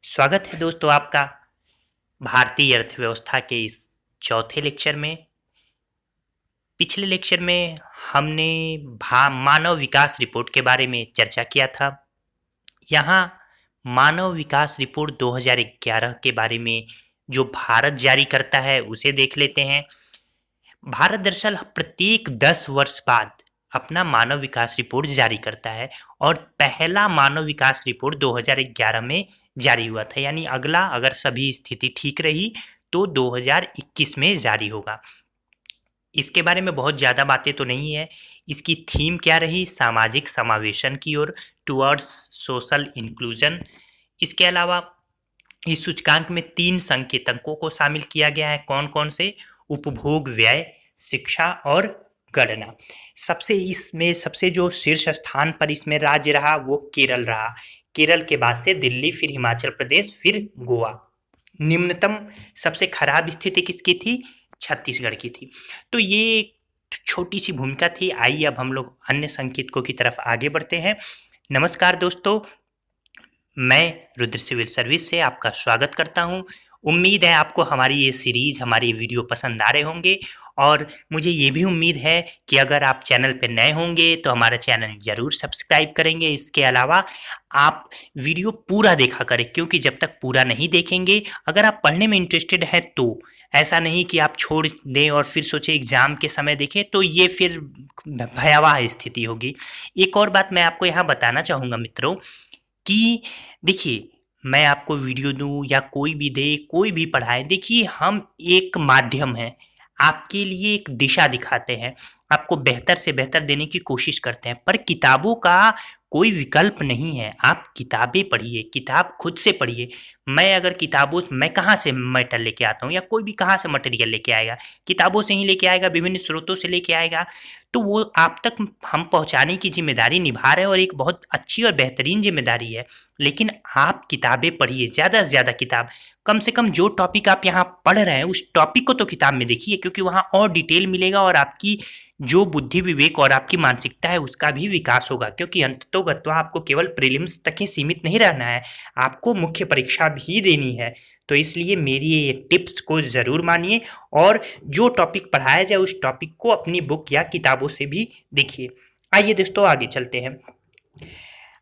स्वागत है दोस्तों आपका भारतीय अर्थव्यवस्था के इस चौथे लेक्चर में। पिछले लेक्चर में हमने मानव विकास रिपोर्ट के बारे में चर्चा किया था। यहाँ मानव विकास रिपोर्ट 2011 के बारे में जो भारत जारी करता है उसे देख लेते हैं। भारत दरअसल प्रत्येक 10 वर्ष बाद अपना मानव विकास रिपोर्ट जारी करता है और पहला मानव विकास रिपोर्ट 2011 में जारी हुआ था, यानी अगला अगर सभी स्थिति ठीक रही तो 2021 में जारी होगा। इसके बारे में बहुत ज़्यादा बातें तो नहीं है। इसकी थीम क्या रही? सामाजिक समावेशन की ओर, टुवर्ड्स सोशल इंक्लूजन। इसके अलावा इस सूचकांक में 3 संकेतकों को शामिल किया गया है। कौन कौन से? उपभोग, व्यय, शिक्षा और गणना। सबसे जो शीर्ष स्थान पर इसमें राज्य रहा वो केरल रहा। केरल के बाद से दिल्ली, फिर हिमाचल प्रदेश, फिर गोवा। निम्नतम सबसे खराब स्थिति किसकी थी? छत्तीसगढ़ की थी। तो ये छोटी सी भूमिका थी। आइए अब हम लोग अन्य संकेतकों की तरफ आगे बढ़ते हैं। नमस्कार दोस्तों, मैं रुद्र सिविल सर्विस से आपका स्वागत करता हूं। उम्मीद है आपको हमारी ये सीरीज, हमारी वीडियो पसंद आ रहे होंगे और मुझे ये भी उम्मीद है कि अगर आप चैनल पर नए होंगे तो हमारा चैनल ज़रूर सब्सक्राइब करेंगे। इसके अलावा आप वीडियो पूरा देखा करें, क्योंकि जब तक पूरा नहीं देखेंगे, अगर आप पढ़ने में इंटरेस्टेड हैं तो ऐसा नहीं कि आप छोड़ दें और फिर सोचें एग्ज़ाम के समय देखें, तो ये फिर भयावह स्थिति होगी। एक और बात मैं आपको यहाँ बताना चाहूँगा मित्रों कि देखिए, मैं आपको वीडियो दूँ या कोई भी दे, कोई भी पढ़ाए, देखिए हम एक माध्यम हैं, आपके लिए एक दिशा दिखाते हैं, आपको बेहतर से बेहतर देने की कोशिश करते हैं। पर किताबों का कोई विकल्प नहीं है। आप किताबें पढ़िए, किताब खुद से पढ़िए। मैं कहाँ से मैटर लेके आता हूँ या कोई भी कहाँ से मटेरियल लेके आएगा? किताबों से ही लेके आएगा, विभिन्न स्रोतों से लेके आएगा। तो वो आप तक हम पहुँचाने की जिम्मेदारी निभा रहे हैं और एक बहुत अच्छी और बेहतरीन जिम्मेदारी है। लेकिन आप किताबें पढ़िए, ज़्यादा से ज़्यादा किताब। कम से कम जो टॉपिक आप यहाँ पढ़ रहे हैं उस टॉपिक को तो किताब में देखिए, क्योंकि वहाँ और डिटेल मिलेगा और आपकी जो बुद्धि विवेक और आपकी मानसिकता है उसका भी विकास होगा। क्योंकि अंततोगत्वा आपको केवल प्रीलिम्स तक ही सीमित नहीं रहना है, आपको मुख्य परीक्षा भी देनी है। तो इसलिए मेरी ये टिप्स को ज़रूर मानिए और जो टॉपिक पढ़ाया जाए उस टॉपिक को अपनी बुक या किताबों से भी देखिए। आइए दोस्तों आगे चलते हैं।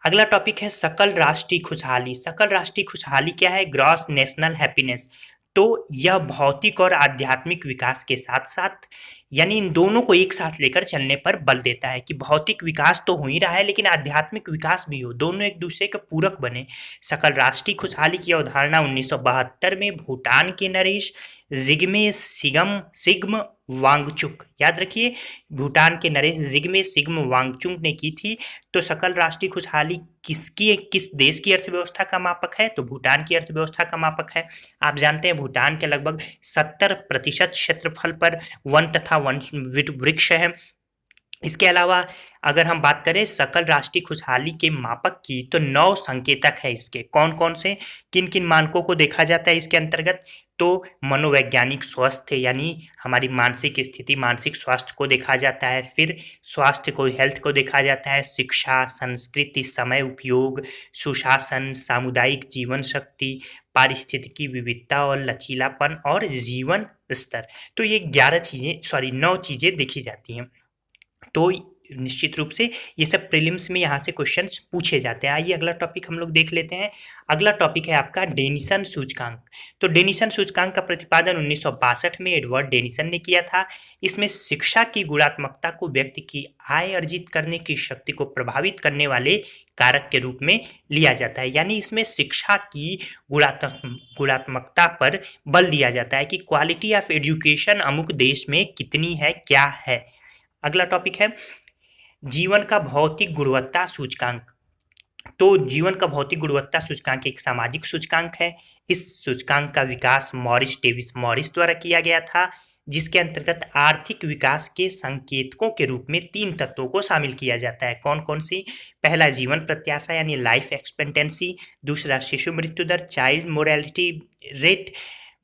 अगला टॉपिक है सकल राष्ट्रीय खुशहाली। सकल राष्ट्रीय खुशहाली क्या है? Gross national happiness. तो यह भौतिक और आध्यात्मिक विकास के साथ साथ, यानी इन दोनों को एक साथ लेकर चलने पर बल देता है कि भौतिक विकास तो हो ही रहा है लेकिन आध्यात्मिक विकास भी हो, दोनों एक दूसरे के पूरक बने। सकल राष्ट्रीय खुशहाली की अवधारणा 1972 में भूटान के नरेश जिग्मे सिग्म वांगचुक, याद रखिए, भूटान के नरेश जिग्मे सिग्म वांगचुक ने की थी। तो सकल राष्ट्रीय खुशहाली किस देश की अर्थव्यवस्था का मापक है? तो भूटान की अर्थव्यवस्था का मापक है। आप जानते हैं भूटान के लगभग 70% क्षेत्रफल पर वन तथा वन वृक्ष है। इसके अलावा अगर हम बात करें सकल राष्ट्रीय खुशहाली के मापक की, तो 9 संकेतक है इसके। कौन कौन से, किन किन मानकों को देखा जाता है इसके अंतर्गत? तो मनोवैज्ञानिक स्वास्थ्य, यानी हमारी मानसिक स्थिति, मानसिक स्वास्थ्य को देखा जाता है। फिर स्वास्थ्य को, हेल्थ को देखा जाता है। शिक्षा, संस्कृति, समय उपयोग, सुशासन, सामुदायिक जीवन शक्ति, पारिस्थितिकी विविधता और लचीलापन और जीवन स्तर। तो ये 9 चीज़ें देखी जाती हैं। तो निश्चित रूप से ये सब प्रीलिम्स में यहाँ से क्वेश्चंस पूछे जाते हैं। आइए अगला टॉपिक हम लोग देख लेते हैं। अगला टॉपिक है आपका डेनिसन सूचकांक। तो डेनिसन सूचकांक का प्रतिपादन 1962 में एडवर्ड डेनिसन ने किया था। इसमें शिक्षा की गुणात्मकता को व्यक्ति की आय अर्जित करने की शक्ति को प्रभावित करने वाले कारक के रूप में लिया जाता है। यानी इसमें शिक्षा की गुणात्मकता पर बल दिया जाता है कि क्वालिटी ऑफ एजुकेशन अमुक देश में कितनी है, क्या है। अगला टॉपिक है जीवन का भौतिक गुणवत्ता सूचकांक। तो जीवन का भौतिक गुणवत्ता सूचकांक एक सामाजिक सूचकांक है। इस सूचकांक का विकास डेविस मॉरिस द्वारा किया गया था, जिसके अंतर्गत आर्थिक विकास के संकेतकों के रूप में 3 तत्वों को शामिल किया जाता है। कौन कौन सी? पहला जीवन प्रत्याशा यानी लाइफ एक्सपेक्टेंसी, दूसरा शिशु मृत्यु दर child mortality rate,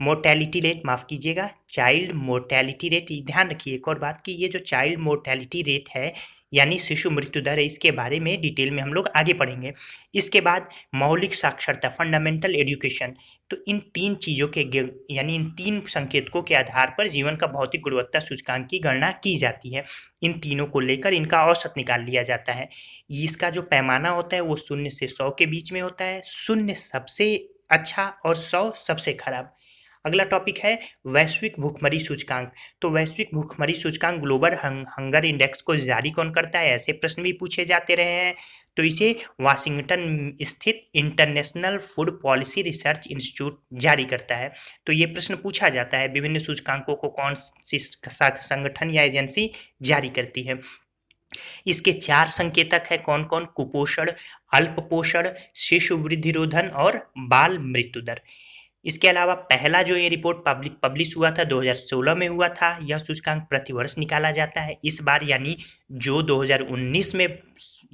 mortality rate, माफ़ कीजिएगा, चाइल्ड मोर्टेलिटी रेट। ध्यान रखिए एक और बात कि ये जो चाइल्ड मोर्टेलिटी रेट है यानी शिशु मृत्यु दर है, इसके बारे में डिटेल में हम लोग आगे पढ़ेंगे। इसके बाद मौलिक साक्षरता, फंडामेंटल एजुकेशन। तो इन तीन चीज़ों के यानी इन तीन संकेतकों के आधार पर जीवन का भौतिक गुणवत्ता सूचकांक की गणना की जाती है। इन तीनों को लेकर इनका औसत निकाल लिया जाता है। इसका जो पैमाना होता है वो 0 से 100 के बीच में होता है। 0 सबसे अच्छा और 100 सबसे खराब। अगला टॉपिक है वैश्विक भूखमरी सूचकांक। तो वैश्विक भूखमरी सूचकांक, ग्लोबल हंगर इंडेक्स को जारी कौन करता है, ऐसे प्रश्न भी पूछे जाते रहे हैं। तो इसे वाशिंगटन स्थित international food policy research institute जारी करता है। तो ये प्रश्न पूछा जाता है विभिन्न सूचकांकों को कौन सी संगठन या एजेंसी जारी करती है। इसके 4 संकेतक हैं कौन कौन, कुपोषण, अल्पपोषण, शिशु वृद्धिरोधन और बाल मृत्यु दर। इसके अलावा पहला जो ये रिपोर्ट पब्लिश हुआ था 2016 में हुआ था। यह सूचकांक प्रतिवर्ष निकाला जाता है। इस बार यानी जो 2019 में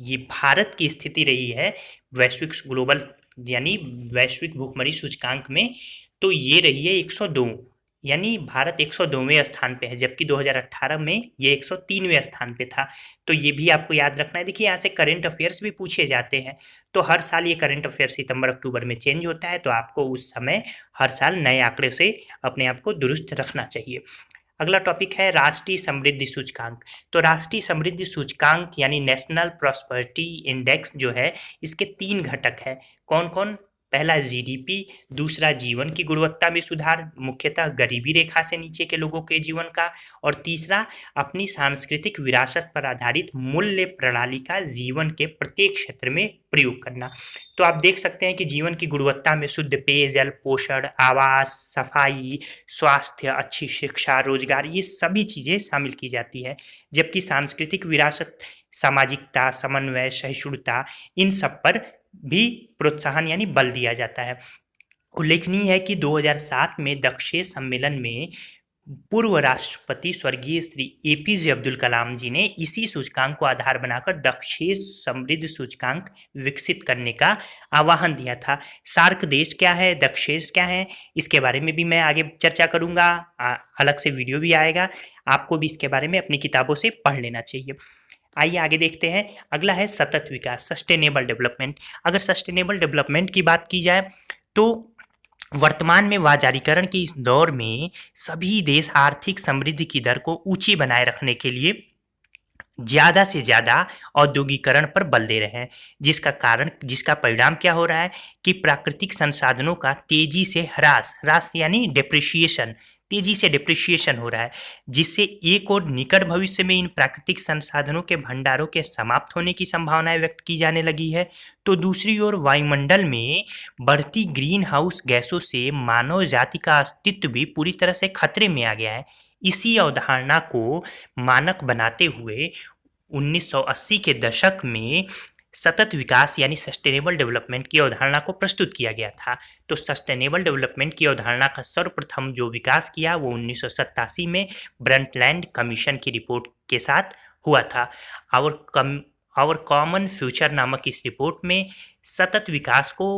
ये भारत की स्थिति रही है वैश्विक ग्लोबल यानी वैश्विक भूखमरी सूचकांक में, तो ये रही है 102, यानी भारत 102वें स्थान पे है, जबकि 2018 में ये 103वें स्थान पे था। तो ये भी आपको याद रखना है। देखिए यहाँ से करंट अफेयर्स भी पूछे जाते हैं, तो हर साल ये करंट अफेयर सितंबर अक्टूबर में चेंज होता है, तो आपको उस समय हर साल नए आंकड़े से अपने आप को दुरुस्त रखना चाहिए। अगला टॉपिक है राष्ट्रीय समृद्धि सूचकांक। तो राष्ट्रीय समृद्धि सूचकांक यानी नेशनल प्रॉस्पेरिटी इंडेक्स जो है, इसके 3 घटक है। कौन कौन, पहला जीडीपी, दूसरा जीवन की गुणवत्ता में सुधार, मुख्यतः गरीबी रेखा से नीचे के लोगों के जीवन का, और तीसरा अपनी सांस्कृतिक विरासत पर आधारित मूल्य प्रणाली का जीवन के प्रत्येक क्षेत्र में प्रयोग करना। तो आप देख सकते हैं कि जीवन की गुणवत्ता में शुद्ध पेयजल, पोषण, आवास, सफाई, स्वास्थ्य, अच्छी शिक्षा, रोजगार, ये सभी चीज़ें शामिल की जाती है। जबकि सांस्कृतिक विरासत, सामाजिकता, समन्वय, सहिष्णुता, इन सब पर भी प्रोत्साहन यानी बल दिया जाता है। उल्लेखनीय है कि 2007 में दक्षेस सम्मेलन में पूर्व राष्ट्रपति स्वर्गीय श्री एपीजे अब्दुल कलाम जी ने इसी सूचकांक को आधार बनाकर दक्षेस समृद्ध सूचकांक विकसित करने का आह्वान दिया था। सार्क देश क्या है, दक्षेस क्या है, इसके बारे में भी मैं आगे चर्चा करूंगा, अलग से वीडियो भी आएगा, आपको भी इसके बारे में अपनी किताबों से पढ़ लेना चाहिए। आइए आगे देखते हैं। अगला है सतत विकास, सस्टेनेबल डेवलपमेंट। अगर सस्टेनेबल डेवलपमेंट की बात की जाए तो वर्तमान में बाजारीकरण के इस दौर में सभी देश आर्थिक समृद्धि की दर को ऊंची बनाए रखने के लिए ज़्यादा से ज़्यादा औद्योगिकरण पर बल दे रहे हैं, जिसका परिणाम क्या हो रहा है कि प्राकृतिक संसाधनों का तेजी से ह्रास यानी तेजी से डिप्रिशिएशन हो रहा है, जिससे एक और निकट भविष्य में इन प्राकृतिक संसाधनों के भंडारों के समाप्त होने की संभावनाएं व्यक्त की जाने लगी है। तो दूसरी ओर वायुमंडल में बढ़ती ग्रीन हाउस गैसों से मानव जाति का अस्तित्व भी पूरी तरह से खतरे में आ गया है। इसी अवधारणा को मानक बनाते हुए 1980 के दशक में सतत विकास यानी सस्टेनेबल डेवलपमेंट की अवधारणा को प्रस्तुत किया गया था। तो सस्टेनेबल डेवलपमेंट की अवधारणा का सर्वप्रथम जो विकास किया वो 1987 में ब्रंटलैंड कमीशन की रिपोर्ट के साथ हुआ था। आवर कॉमन फ्यूचर नामक इस रिपोर्ट में सतत विकास को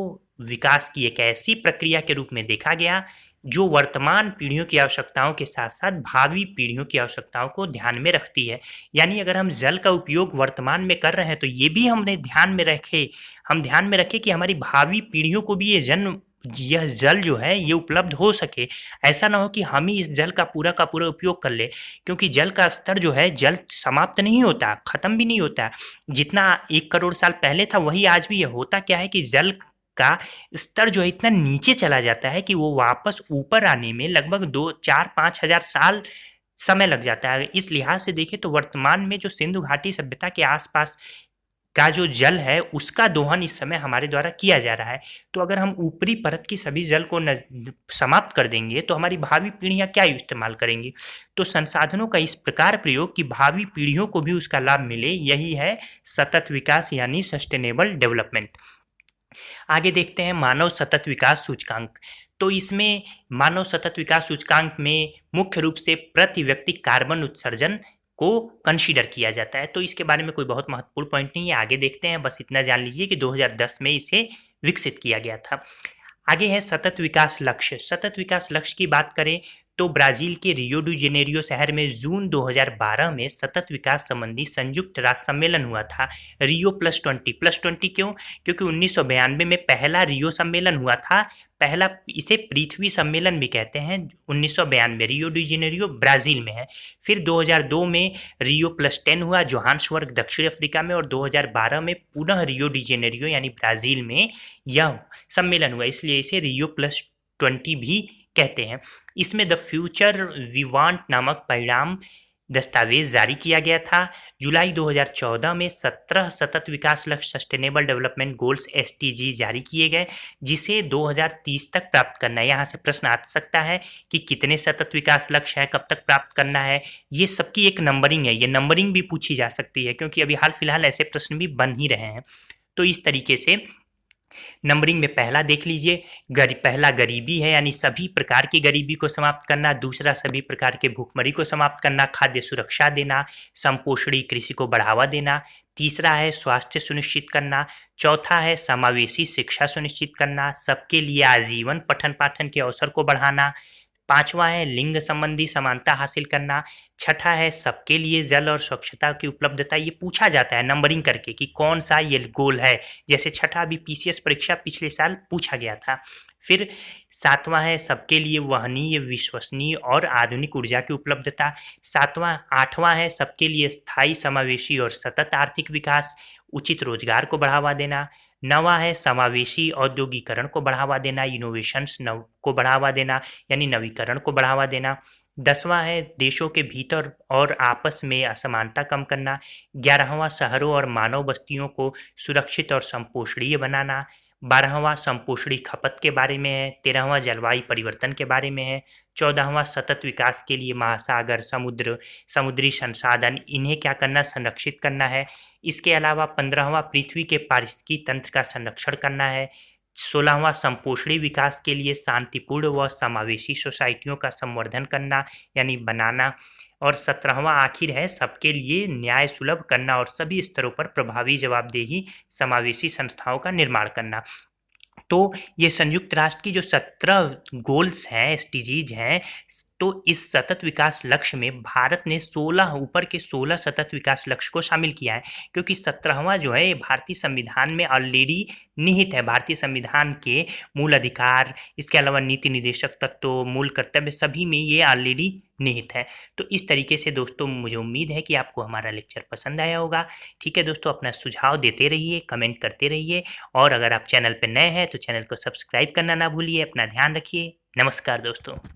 विकास की एक ऐसी प्रक्रिया के रूप में देखा गया जो वर्तमान पीढ़ियों की आवश्यकताओं के साथ साथ भावी पीढ़ियों की आवश्यकताओं को ध्यान में रखती है। यानी अगर हम जल का उपयोग वर्तमान में कर रहे हैं तो ये भी हम ध्यान में रखें कि हमारी भावी पीढ़ियों को भी यह जल जो है ये उपलब्ध हो सके। ऐसा ना हो कि हम ही इस जल का पूरा उपयोग कर ले, क्योंकि जल का स्तर जो है, जल समाप्त नहीं होता, खत्म भी नहीं होता। जितना 1 करोड़ साल पहले था वही आज भी है। होता क्या है कि जल का स्तर जो है इतना नीचे चला जाता है कि वो वापस ऊपर आने में लगभग 2-4-5 हजार साल समय लग जाता है। इस लिहाज से देखें तो वर्तमान में जो सिंधु घाटी सभ्यता के आसपास का जो जल है उसका दोहन इस समय हमारे द्वारा किया जा रहा है। तो अगर हम ऊपरी परत की सभी जल को समाप्त कर देंगे तो हमारी भावी पीढ़ियां क्या इस्तेमाल करेंगी। तो संसाधनों का इस प्रकार प्रयोग कि भावी पीढ़ियों को भी उसका लाभ मिले, यही है सतत विकास यानी सस्टेनेबल डेवलपमेंट। आगे देखते हैं मानव सतत विकास सूचकांक। तो इसमें मानव सतत विकास सूचकांक में मुख्य रूप से प्रति व्यक्ति कार्बन उत्सर्जन को कंसीडर किया जाता है। तो इसके बारे में कोई बहुत महत्वपूर्ण पॉइंट नहीं है, आगे देखते हैं। बस इतना जान लीजिए कि 2010 में इसे विकसित किया गया था। आगे है सतत विकास लक्ष्य। सतत विकास लक्ष्य की बात करें तो ब्राजील के रियो डी जेनेरियो शहर में जून 2012 में सतत विकास संबंधी संयुक्त राष्ट्र सम्मेलन हुआ था। रियो +20 क्यों? क्योंकि 1992 में पहला रियो सम्मेलन हुआ था। पहला, इसे पृथ्वी सम्मेलन भी कहते हैं। 1992 रियो डी जेनेरियो ब्राजील में है। फिर 2002 में रियो +10 हुआ जोहान्सबर्ग दक्षिण अफ्रीका में, और 2012 में पुनः रियो डी जेनेरियो यानी ब्राजील में यह सम्मेलन हुआ, इसलिए इसे रियो +20 भी कहते हैं। इसमें द फ्यूचर वी वांट नामक परिणाम दस्तावेज जारी किया गया था। जुलाई 2014 में 17 सतत विकास लक्ष्य सस्टेनेबल डेवलपमेंट गोल्स SDG जारी किए गए, जिसे 2030 तक प्राप्त करना है। यहाँ से प्रश्न आ सकता है कि कितने सतत विकास लक्ष्य है, कब तक प्राप्त करना है। ये सबकी एक नंबरिंग है, ये नंबरिंग भी पूछी जा सकती है, क्योंकि अभी हाल फिलहाल ऐसे प्रश्न भी बन ही रहे हैं। तो इस तरीके से नंबरिंग में पहला देख लीजिए, पहला गरीबी है, यानी सभी प्रकार की गरीबी को समाप्त करना। दूसरा, सभी प्रकार के भूखमरी को समाप्त करना, खाद्य सुरक्षा देना, समपोषणी कृषि को बढ़ावा देना। तीसरा है स्वास्थ्य सुनिश्चित करना। चौथा है समावेशी शिक्षा सुनिश्चित करना, सबके लिए आजीवन पठन पाठन के अवसर को बढ़ाना। पांचवा है लिंग संबंधी समानता हासिल करना। छठा है सबके लिए जल और स्वच्छता की उपलब्धता। ये पूछा जाता है नंबरिंग करके कि कौन सा ये गोल है, जैसे छठा भी PCS परीक्षा पिछले साल पूछा गया था। फिर सातवां है सबके लिए वहनीय, विश्वसनीय और आधुनिक ऊर्जा की उपलब्धता। आठवां है सबके लिए स्थायी, समावेशी और सतत आर्थिक विकास, उचित रोजगार को बढ़ावा देना। नवा है समावेशी औद्योगिकरण को बढ़ावा देना, इनोवेशंस को बढ़ावा देना, यानी नवीकरण को बढ़ावा देना। 10वां है देशों के भीतर और आपस में असमानता कम करना। 11वां शहरों और मानव बस्तियों को सुरक्षित और संपोषणीय बनाना। 12वां संपोषणी खपत के बारे में है। 13वां जलवायु परिवर्तन के बारे में है। 14वां सतत विकास के लिए महासागर, समुद्र, समुद्री संसाधन, इन्हें क्या करना, संरक्षित करना है। इसके अलावा 15वां पृथ्वी के पारिस्थितिकी तंत्र का संरक्षण करना है। 16वां संपोषणी विकास के लिए शांतिपूर्ण व समावेशी सोसाइटियों का संवर्धन करना यानी बनाना। और 17वां आखिर है सबके लिए न्याय सुलभ करना और सभी स्तरों पर प्रभावी जवाबदेही समावेशी संस्थाओं का निर्माण करना। तो ये संयुक्त राष्ट्र की जो 17 गोल्स हैं, SDGs हैं, तो इस सतत विकास लक्ष्य में भारत ने 16 सतत विकास लक्ष्य को शामिल किया है, क्योंकि 17वां जो है ये भारतीय संविधान में ऑलरेडी निहित है। भारतीय संविधान के मूल अधिकार, इसके अलावा नीति निर्देशक तत्व, मूल कर्तव्य, सभी में ये ऑलरेडी निहित है। तो इस तरीके से दोस्तों मुझे उम्मीद है कि आपको हमारा लेक्चर पसंद आया होगा। ठीक है दोस्तों, अपना सुझाव देते रहिए, कमेंट करते रहिए, और अगर आप चैनल पर नए हैं तो चैनल को सब्सक्राइब करना ना भूलिए। अपना ध्यान रखिए। नमस्कार दोस्तों।